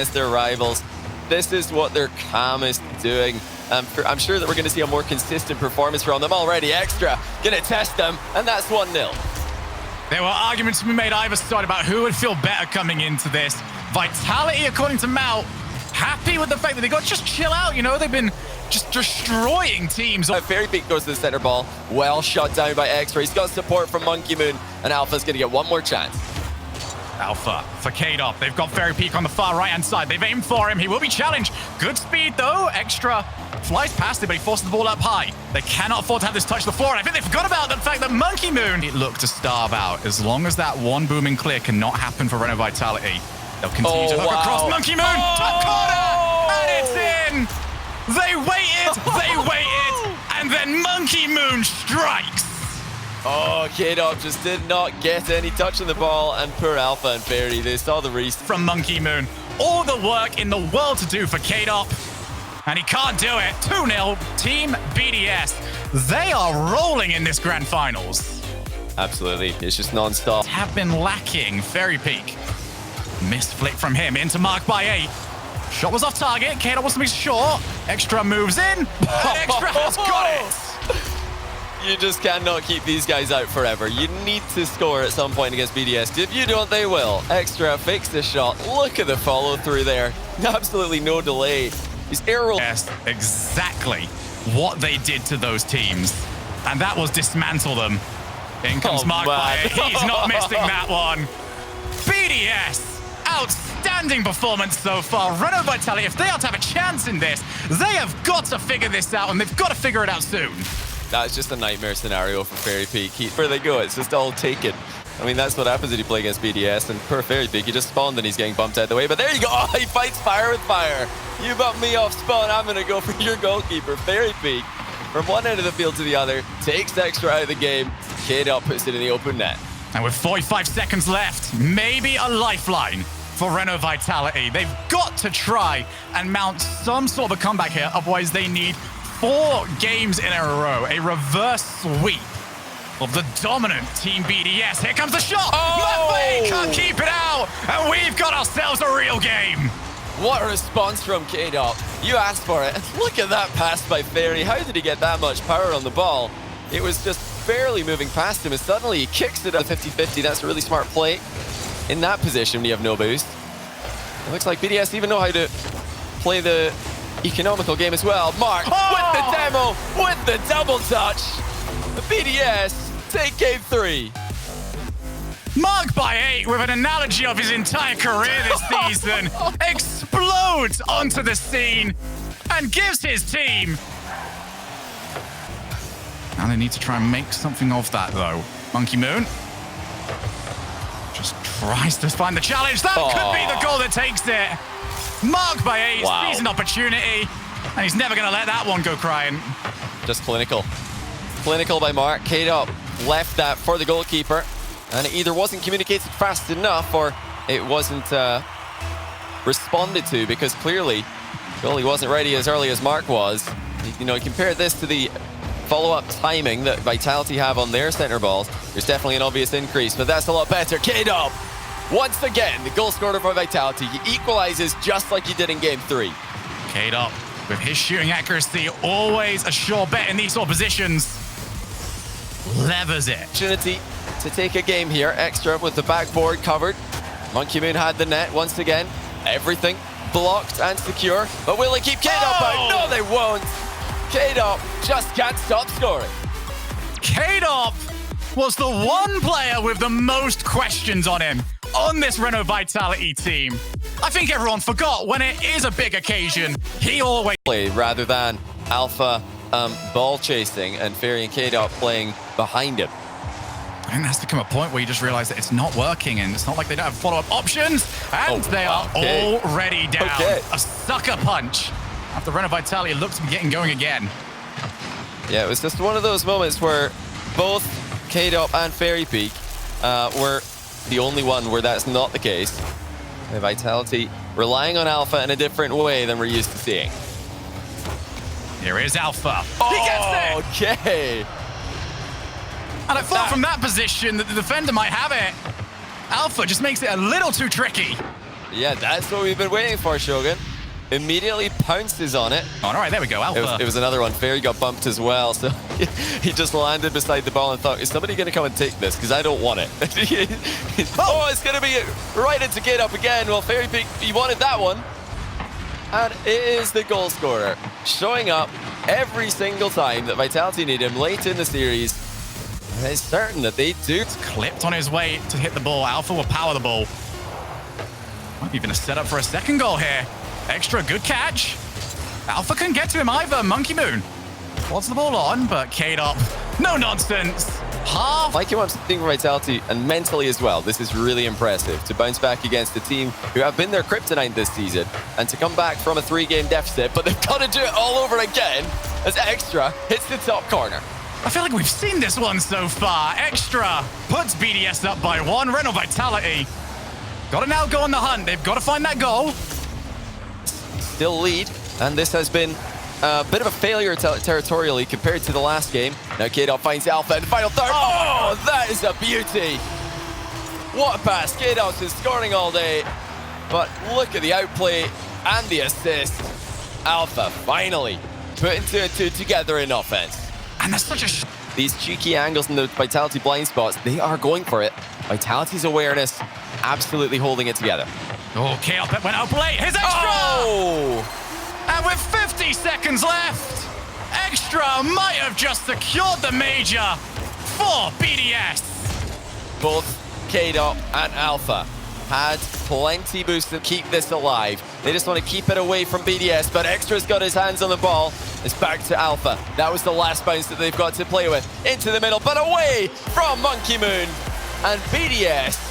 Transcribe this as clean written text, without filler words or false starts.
as their rivals. This is what they're calmest doing. I'm sure that we're going to see a more consistent performance from them already. Extra going to test them, and that's 1-0. There were arguments to be made either side about who would feel better coming into this. Vitality, according to Mao, happy with the fact that they got just chill out, you know? They've been just destroying teams. Fairy Peak goes to the center ball. Well shot down by Extra. He's got support from Monkey Moon, and Alpha's going to get one more chance. Alpha for Kadop. They've got Fairy Peak on the far right-hand side. They've aimed for him. He will be challenged. Good speed, though. Extra flies past it, but he forces the ball up high. They cannot afford to have this touch the floor. And I think they forgot about the fact that Monkey Moon looked to starve out. As long as that one booming clear cannot happen for Renault Vitality, they'll continue to hook across Monkey Moon. Top corner! And it's in! They waited, and then Monkey Moon strikes. Oh, Kadop just did not get any touch on the ball, and poor Alpha and Fairy, they saw the restart. From Monkey Moon. All the work in the world to do for Kadop, and he can't do it. 2-0, Team BDS. They are rolling in this grand finals. Absolutely, it's just non-stop. Have been lacking. Fairy Peak. Missed flick from him into Mark by 8. Shot was off target. Kadop wants to be short. Extra moves in, and Extra has got it. You just cannot keep these guys out forever. You need to score at some point against BDS. If you don't, they will. Extra fakes the shot. Look at the follow through there. Absolutely no delay. He's aerial. Yes, exactly what they did to those teams. And that was dismantle them. In comes Mark by 8. He's not missing that one. BDS, outstanding performance so far. Renault Vitality, if they are to have a chance in this, they have got to figure this out, and they've got to figure it out soon. That's just a nightmare scenario for Fairy Peak. Where they go, it's just all taken. I mean, that's what happens when you play against BDS, and poor Fairy Peak, he just spawned and he's getting bumped out of the way. But there you go, oh, he fights fire with fire. You bumped me off spawn, I'm gonna go for your goalkeeper. Fairy Peak, from one end of the field to the other, takes Extra out of the game. Kadop puts it in the open net. And with 45 seconds left, maybe a lifeline for Renault Vitality. They've got to try and mount some sort of a comeback here, otherwise they need 4 games in a row, a reverse sweep of the dominant Team BDS. Here comes the shot. Oh! Can't keep it out, and we've got ourselves a real game. What a response from Kadop. You asked for it. Look at that pass by Fairy. How did he get that much power on the ball? It was just barely moving past him, and suddenly he kicks it at 50-50. That's a really smart play. In that position, when you have no boost. It looks like BDS even know how to play the economical game as well. Mark with the demo, with the double touch. The BDS take game 3. Mark by 8, with an analogy of his entire career this season, explodes onto the scene and gives his team. Now they need to try and make something of that, though. Monkey Moon just tries to find the challenge. That could be the goal that takes it. Mark by 8 sees an opportunity, and he's never going to let that one go crying. Just clinical. Clinical by Mark. Kadop left that for the goalkeeper, and it either wasn't communicated fast enough or it wasn't responded to, because clearly goalie wasn't ready as early as Mark was. You know, compare this to the follow-up timing that Vitality have on their center balls. There's definitely an obvious increase, but that's a lot better. Kadop, once again, the goal scorer for Vitality. He equalizes just like he did in game 3. Kadop, with his shooting accuracy, always a sure bet in these sort of positions. Levers it. Opportunity to take a game here. Extra with the backboard covered. Monkey Moon had the net once again. Everything blocked and secure. But will they keep Kadop out? No, they won't. Kadop just can't stop scoring. Kadop was the one player with the most questions on him on this Renault Vitality team. I think everyone forgot when it is a big occasion, he always played rather than Alpha ball chasing and Fairy and Kadop playing behind him. I think that's become a point where you just realize that it's not working, and it's not like they don't have follow-up options, and they are already down. A sucker punch after Renault Vitality looks to be getting going again. Yeah, it was just one of those moments where both Kadop and Fairy Peak were the only one where that's not the case. The Vitality relying on Alpha in a different way than we're used to seeing. Here is Alpha. He gets it! Okay. And I thought from that position that the defender might have it. Alpha just makes it a little too tricky. Yeah, that's what we've been waiting for, Shogun. Immediately pounces on it. Oh, all right, there we go, Alpha. It was another one. Fairy got bumped as well, so he just landed beside the ball and thought, is somebody going to come and take this? Because I don't want it. Oh, it's going to be right into Kadop again. Well, Fairy Peak, he wanted that one. And it is the goal scorer, showing up every single time that Vitality need him late in the series. And it's certain that they do. Clipped on his way to hit the ball. Alpha will power the ball. Might be even a setup for a second goal here. Extra, good catch. Alpha can get to him either. Monkey Moon wants the ball on, but Kadop, no nonsense. Half. Like you want something for Vitality and mentally as well. This is really impressive to bounce back against a team who have been their kryptonite this season and to come back from a 3-game deficit, but they've got to do it all over again as Extra hits the top corner. I feel like we've seen this one so far. Extra puts BDS up by 1. Renault Vitality got to now go on the hunt. They've got to find that goal. Still lead, and this has been a bit of a failure territorially compared to the last game. Now Kadop finds Alpha in the final third. Oh, that is a beauty. What a pass. Kadop's been scoring all day, but look at the outplay and the assist. Alpha finally putting 2 and 2 together in offense. And that's such a... These cheeky angles in the Vitality blind spots, they are going for it. Vitality's awareness, absolutely holding it together. Oh, Kadop went out late. His Extra! Oh! And with 50 seconds left, Extra might have just secured the major for BDS. Both Kadop and Alpha had plenty boost to keep this alive. They just want to keep it away from BDS, but Extra's got his hands on the ball. It's back to Alpha. That was the last bounce that they've got to play with. Into the middle, but away from Monkey Moon. And BDS